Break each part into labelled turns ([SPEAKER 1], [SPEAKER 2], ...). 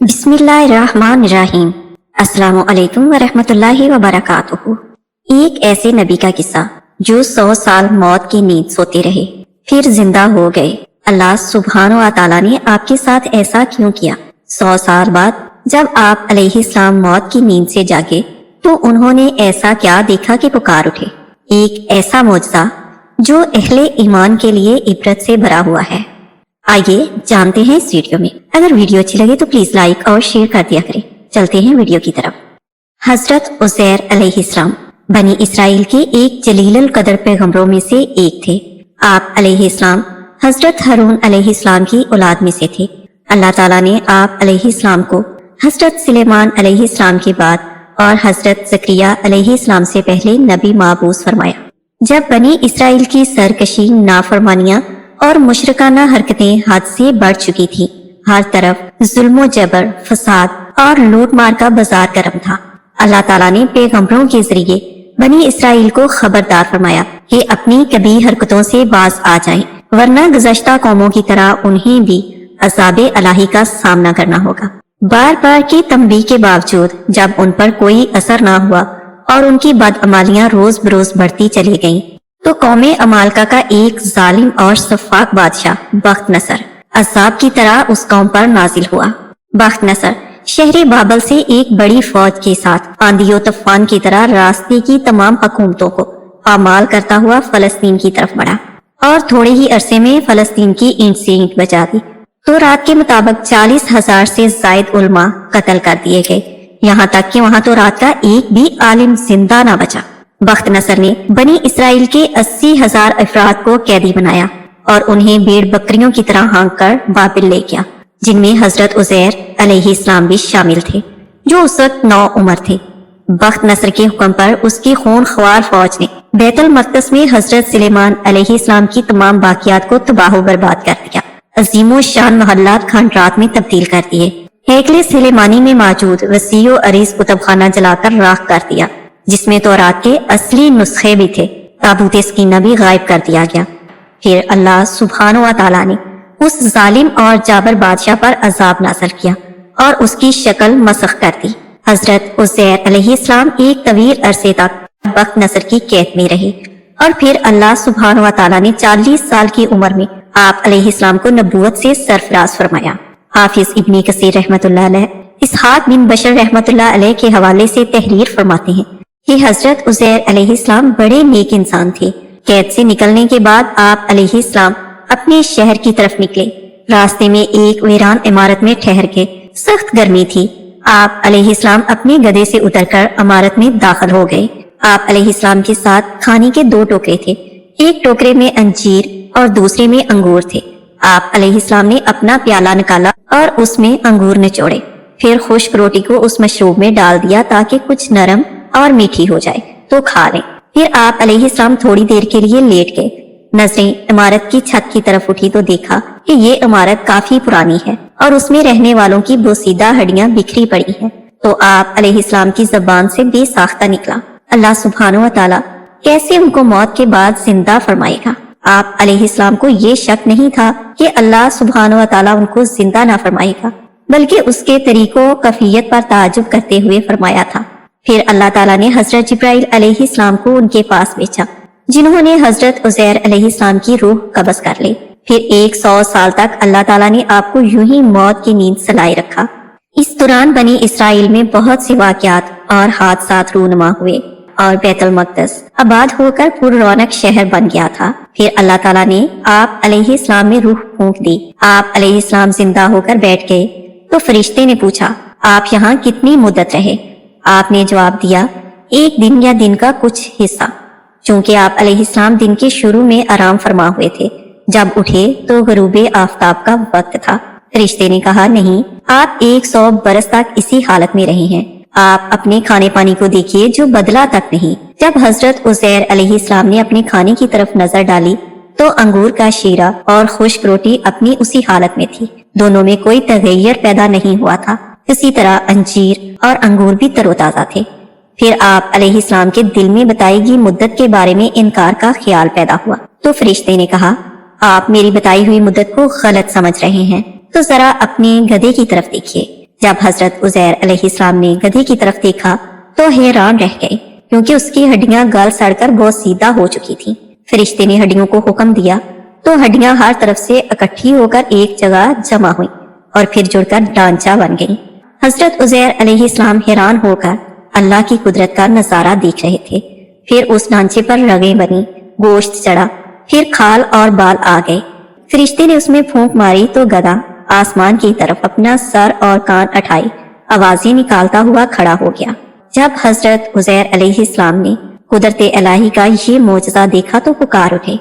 [SPEAKER 1] बिस्मिल्लाहिर्रहमानिर्रहीम। अस्सलामु अलैकुम वरहमतुल्लाहि वबरकातुहू। एक ऐसे नबी का किस्सा जो 100 साल मौत की नींद सोते रहे, फिर जिंदा हो गए। अल्लाह सुब्हान व तआला ने आपके साथ ऐसा क्यों किया? 100 साल बाद जब आप अलैहिस्सलाम मौत की नींद से जागे तो उन्होंने ऐसा क्या देखा कि पुकार उठे? एक ऐसा मौजज़ा जो अहले ईमान के लिए इबरत से भरा हुआ है। आइए जानते हैं इस वीडियो में। अगर वीडियो अच्छी लगे तो प्लीज लाइक और शेयर कर दिया करें। चलते हैं वीडियो की तरफ। हजरत उज़ैर अलैहिस्सलाम बनी इसराइल के एक जलीलुल कदर पैगंबरों में से एक थे। आप अलैहिस्सलाम हजरत हारून अलैहिस्सलाम की औलाद में से थे। अल्लाह ताला ने आप अलैहिस्सलाम को हजरत सुलेमान अलैहिस्सलाम के बाद और हजरत ज़करिया अलैहिस्सलाम से पहले नबी माबूस फरमाया। जब बनी इसराइल की सरकशी, नाफरमानियां और मुशरिकाना हरकतें हद से बढ़ चुकी थी, हर तरफ जुल्म जबर, फसाद और लूट मार का बाजार गर्म था। अल्लाह ताला ने पैगंबरों के जरिए बनी इसराइल को खबरदार फरमाया कि अपनी कभी हरकतों से बाज आ जाएं, वरना गुज़श्ता कौमों की तरह उन्हें भी अज़ाबे इलाही का सामना करना होगा। बार बार की तंबीह के बावजूद जब उन पर कोई असर न हुआ और उनकी बदअमालियां रोज बरोज बढ़ती चली गईं, तो कौमे अमालका का एक जालिम और सफाक बादशाह बख्त नसर अज़ाब की तरह उस कौम पर नाजिल हुआ। बख्त नसर शहर बाबल से एक बड़ी फौज के साथ आंधी और तूफान की तरह रास्ते की तमाम हुकूमतों को पामाल करता हुआ फलस्तीन की तरफ बढ़ा और थोड़े ही अरसे में फलस्तीन की ईंट से ईंट बजा दी। तो रात के मुताबिक 40,000 से जायद उलमा कत्ल कर दिए गए, यहाँ तक कि वहाँ तो रात का एक भी आलिम जिंदा ना बचा। बख्त नसर ने बनी इसराइल के 80,000 अफराद को कैदी बनाया और उन्हें भेड़ बकरियों की तरह हाँक कर बाबिल ले गया, जिनमें हजरत उज़ैर अलैहिस्सलाम भी शामिल थे, जो उस वक्त 9 उम्र थे। बख्त नसर के हुक्म पर उसकी खूनख्वार फौज ने बैतुल मक़दस में हजरत सुलेमान अलैहिस्सलाम की तमाम बाकियात को तबाह बर्बाद कर दिया, अजीमो शान महल्लात खंडरात में तब्दील कर दिए, हैकले सुलेमानी में मौजूद वसीओ अरीज कुतुबखाना जलाकर राख कर दिया, जिसमें तौरात के असली नुस्खे भी थे। ताबूत सकीना भी गायब कर दिया गया। फिर अल्लाह सुब्हानो व तआला ने उस जालिम और जाबर बादशाह पर अजाब नाज़िल किया और उसकी शक्ल मसख कर दी। हजरत उज़ैर अलैहिस्सलाम एक तवील अरसे तक बख्त नसर की कैद में रहे और फिर अल्लाह सुब्हानो व तआला ने 40 साल की उम्र में आप अलैहिस्सलाम को नबूवत से सरफराज फरमाया। हाफिज इब्न कसीर रहमतुल्लाह अलैह इसहाक बिन बशर रहमतुल्लाह अलैह के हवाले से तहरीर फरमाते हैं कि हजरत उज़ैर अलैहिस्सलाम बड़े नेक इंसान थे। कैद से निकलने के बाद आप अलैहिस्सलाम अपने शहर की तरफ निकले। रास्ते में एक वीरान इमारत में ठहर के, सख्त गर्मी थी। आप अलैहिस्सलाम अपने गधे से उतरकर इमारत में दाखिल हो गए। आप अलैहिस्सलाम के साथ खाने के 2 टोकरे थे, एक टोकरे में अंजीर और दूसरे में अंगूर थे। आप अलैहिस्सलाम ने अपना प्याला निकाला और उसमें अंगूर निचोड़े, फिर खुश्क रोटी को उस मशरूब में डाल दिया ताकि कुछ नरम और मीठी हो जाए तो खा लें। फिर आप अलैहिस्सलाम थोड़ी देर के लिए लेट गए। नजरें इमारत की छत की तरफ उठी तो देखा कि ये इमारत काफी पुरानी है और उसमें रहने वालों की बोसीदा हड्डियां बिखरी पड़ी हैं। तो आप अलैहिस्सलाम की जबान से बेसाख्ता निकला, अल्लाह सुब्हानो व तआला कैसे उनको मौत के बाद जिंदा फरमाएगा। आप अलैहिस्सलाम को ये शक नहीं था कि अल्लाह सुब्हानो व तआला उनको जिंदा ना फरमाएगा, बल्कि उसके तरीकों कफियत पर ताज्जुब करते हुए फरमाया था। फिर अल्लाह ताला ने हजरत जिब्राइल अलैहिस्सलाम को उनके पास भेजा, जिन्होंने हजरत उज़ैर अलैहिस्सलाम की रूह कब्ज़ कर ली। फिर 100 साल तक अल्लाह ताला ने आपको यूं ही मौत की नींद सुलाए रखा। इस दौरान बनी इसराइल में बहुत से वाक़यात और हादसात रूनुमा हुए और बैतुल मक़दस आबाद होकर पुररौनक शहर बन गया था। फिर अल्लाह ताला ने आप अलैहिस्सलाम में रूह फूंक दी। आप अलैहिस्सलाम जिंदा होकर बैठ गए तो फरिश्ते ने पूछा, आप यहाँ कितनी मुद्दत रहे? आपने जवाब दिया, 1 दिन या दिन का कुछ हिस्सा, चूंकि आप अलैहिस्सलाम दिन के शुरू में आराम फरमा हुए थे। जब उठे तो गरूबे आफताब का वक्त था। फरिश्ते ने कहा, नहीं, आप 100 बरस तक इसी हालत में रहे हैं। आप अपने खाने पानी को देखिए जो बदला तक नहीं। जब हजरत उज़ैर अलैहिस्सलाम ने अपने खाने की तरफ नजर डाली तो अंगूर का शीरा और खुश्क रोटी अपनी उसी हालत में थी। दोनों में कोई तगय्युर पैदा नहीं हुआ था। इसी तरह अंजीर और अंगूर भी तरोताजा थे। फिर आप अलैहिस्सलाम के दिल में बताई गई मुद्दत के बारे में इनकार का ख्याल पैदा हुआ तो फरिश्ते ने कहा, आप मेरी बताई हुई मुद्दत को गलत समझ रहे हैं, तो जरा अपने गधे की तरफ देखिए। जब हजरत उजैर अलैहिस्सलाम ने गधे की तरफ देखा तो हैरान रह गए, क्योंकि उसकी हड्डियां गल सड़कर बहुत सीधा हो चुकी थी। फरिश्ते ने हड्डियों को हुक्म दिया तो हड्डियां हर तरफ से इकट्ठी होकर एक जगह जमा हुई और फिर जुड़कर ढांचा बन गई। हजरत उजैर अलैहिस्सलाम हैरान होकर अल्लाह की कुदरत का नजारा देख रहे थे। फिर उस ढांचे पर रगें बनी, गोश्त चढ़ा, फिर खाल और बाल आ गए। फरिश्ते ने उसमें फूंक मारी तो गधा आसमान की तरफ अपना सर और कान उठाए आवाजें निकालता हुआ खड़ा हो गया। जब हजरत उजैर अलैहिस्सलाम ने कुदरत इलाही का ये मोजज़ा देखा तो पुकार उठे,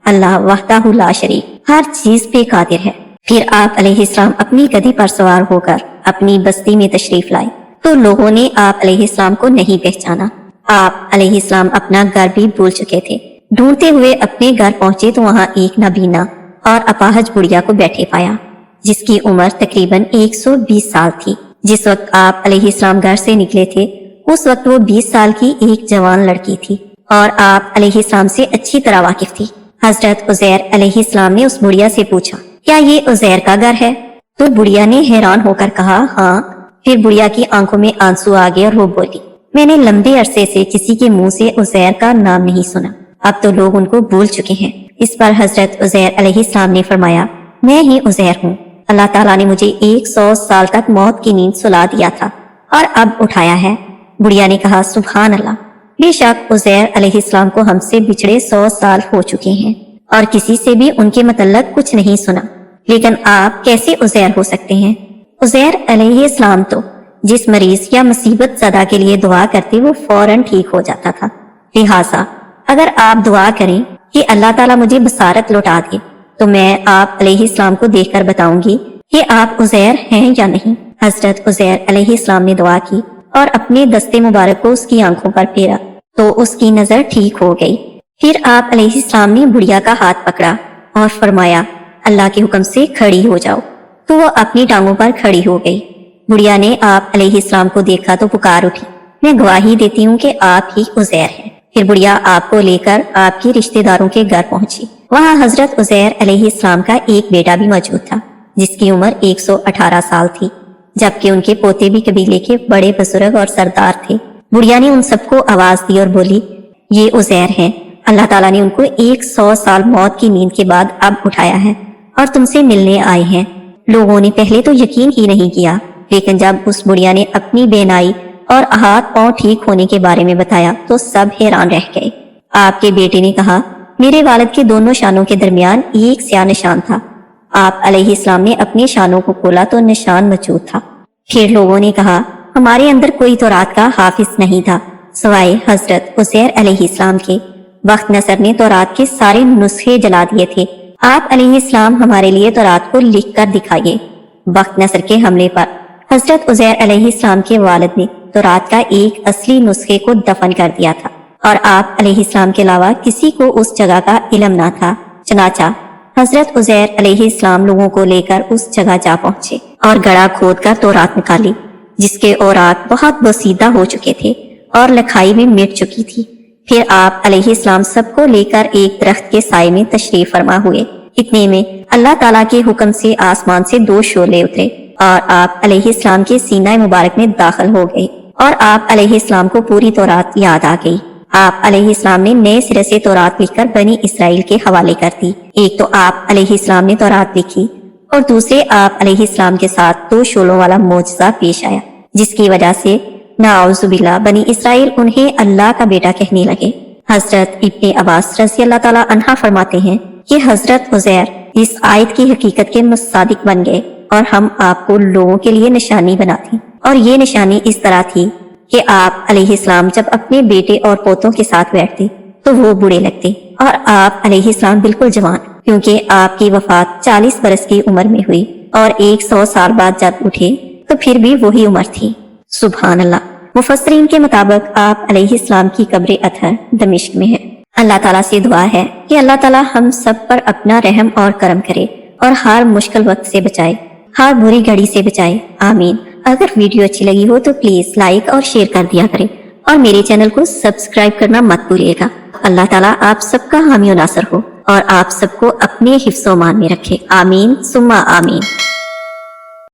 [SPEAKER 1] अल्लाह वहदहू ला शरीक, हर चीज पे कादिर है। फिर आप अलैहिस्सलाम अपनी गधी पर सवार होकर अपनी बस्ती में तशरीफ लाए तो लोगों ने आप अलैहिस्सलाम को नहीं पहचाना। आप अलैहिस्सलाम अपना घर भी भूल चुके थे। ढूंढते हुए अपने घर पहुंचे तो वहां एक नबीना और अपाहज बुढ़िया को बैठे पाया, जिसकी उम्र तकरीबन 120 साल थी। जिस वक्त आप अलैहिस्सलाम घर से निकले थे उस वक्त वो 20 साल की एक जवान लड़की थी और आप अलैहिस्सलाम से अच्छी तरह वाकिफ थी। हजरत उजैर अलैहिस्सलाम ने उस बुढ़िया से पूछा, क्या ये उजैर का घर है? तो बुढ़िया ने हैरान होकर कहा, हाँ। फिर बुढ़िया की आंखों में आंसू आ गए और वो बोली, मैंने लंबे अरसे से किसी के मुंह से उजैर का नाम नहीं सुना, अब तो लोग उनको भूल चुके हैं। इस पर हजरत उजैर अलैहिस्सलाम ने फरमाया, मैं ही उजैर हूँ। अल्लाह ताला ने मुझे 100 साल तक मौत की नींद सुला दिया था और अब उठाया है। बुढ़िया ने कहा, सुभान अल्लाह, बेशक उजैर अलैहिस्सलाम को हमसे बिछड़े 100 साल हो चुके हैं और किसी से भी उनके मतलब कुछ नहीं सुना, लेकिन आप कैसे उजैर हो सकते हैं? उजैर अलैहिस्सलाम तो जिस मरीज या मुसीबत ज़दा के लिए दुआ करते वो फौरन ठीक हो जाता था। लिहाजा अगर आप दुआ करें कि अल्लाह ताला मुझे बसारत लौटा दे तो मैं आप अलैहिस्सलाम को देखकर बताऊंगी कि आप उजैर हैं या नहीं। हजरत उजैर अलैहिस्सलाम ने दुआ की और अपने दस्ते मुबारक को उसकी आंखों पर फेरा तो उसकी नजर ठीक हो गई। फिर आप अलैहिस्सलाम ने बुढ़िया का हाथ पकड़ा और फरमाया, अल्लाह के हुक्म से खड़ी हो जाओ। तो वो अपनी टांगों पर खड़ी हो गई। बुढ़िया ने आप अलैहिस्सलाम को देखा तो पुकार उठी, मैं गवाही देती हूँ कि आप ही उजैर हैं। फिर बुढ़िया आपको लेकर आपके रिश्तेदारों के घर पहुंची। वहाँ हजरत उजैर अलैहिस्सलाम का एक बेटा भी मौजूद था, जिसकी उम्र 118 साल थी, जबकि उनके पोते भी कबीले के बड़े बुजुर्ग और सरदार थे। बुढ़िया ने उन सबको आवाज दी और बोली, ये उजैर हैं। अल्लाह ताला ने उनको 100 साल मौत की नींद के बाद अब उठाया है और तुमसे मिलने आए हैं। लोगों ने पहले तो यकीन ही नहीं किया, लेकिन जब उस बुढ़िया ने अपनी बेनाई और हाथ पांव ठीक होने के बारे में बताया तो सब हैरान रह गए। आपके बेटे ने कहा, मेरे वालिद के दोनों शानों के दरमियान एक स्याह निशान था। आप अलैहिस्सलाम ने अपने शानों को खोला तो निशान मौजूद था। फिर लोगों ने कहा, हमारे अंदर कोई तौरात का हाफिज नहीं था सवाए हजरत उजैर अलैहिस्सलाम के। वक्त नसर ने तौरात के सारे नुस्खे जला दिए थे। आप अलैहिस्सलाम हमारे लिए तौरात को लिख कर दिखाइए। वक्त नसर के हमले पर हजरत उजैर अलैहिस्सलाम के वालिद ने तौरात का एक असली नुस्खे को दफन कर दिया था और आप अलैहिस्सलाम के अलावा किसी को उस जगह का इल्म ना था। चनाचा हजरत उजैर अलैहिस्सलाम लोगों को लेकर उस जगह जा पहुंचे और गड़ा खोद कर तौरात निकाली, जिसके औरात बहुत बोसीदा हो चुके थे और लिखाई भी मिट चुकी थी। फिर आप अलैहिस्सलाम सबको लेकर एक दरख्त के साए में तशरीफ फरमा हुए। इतने में अल्लाह ताला के हुक्म से आसमान से 2 शोले उतरे और आप अलैहिस्सलाम के सीना मुबारक में दाखिल हो गए और आप अलैहिस्सलाम को पूरी तौरात याद आ गई। आप अलैहिस्सलाम ने नए सिरे से तौरात लिखकर बनी इसराइल के हवाले कर दी। एक तो आप अलैहिस्सलाम ने तौरात लिखी और दूसरे आप अलैहिस्सलाम के साथ 2 शोलों वाला मोजज़ा पेश आया, जिसकी वजह से नाउज़ुबिल्लाह बनी इसराइल उन्हें अल्लाह का बेटा कहने लगे। हजरत इब्ने अब्बास रज़ी अल्लाह ताला अन्हा फरमाते हैं कि हजरत उजैर इस आयत की हकीकत के मुसादिक बन गए और हम आपको लोगों के लिए निशानी बनाते। और ये निशानी इस तरह थी कि आप अलैहिस्सलाम जब अपने बेटे और पोतों के साथ बैठते तो वो बूढ़े लगते और आप अलैहिस्सलाम बिल्कुल जवान, क्योंकि आपकी वफात 40 बरस की उम्र में हुई और 100 साल बाद जब उठे तो फिर भी वही उम्र थी। सुभान अल्लाह। मुफस्सरीन के मुताबिक आप अलैहिस्सलाम की कब्र अतहर दमिश्क में है। अल्लाह ताला से दुआ है कि अल्लाह ताला हम सब पर अपना रहम और करम करे और हर मुश्किल वक्त से बचाए, हर बुरी घड़ी से बचाए, आमीन। अगर वीडियो अच्छी लगी हो तो प्लीज लाइक और शेयर कर दिया करें और मेरे चैनल को सब्सक्राइब करना मत भूलिएगा। अल्लाह ताला आप सबका हामी और नासर हो और आप सबको अपने हिफ्ज़-ओ-मान में रखे, आमीन सुम्मा आमीन।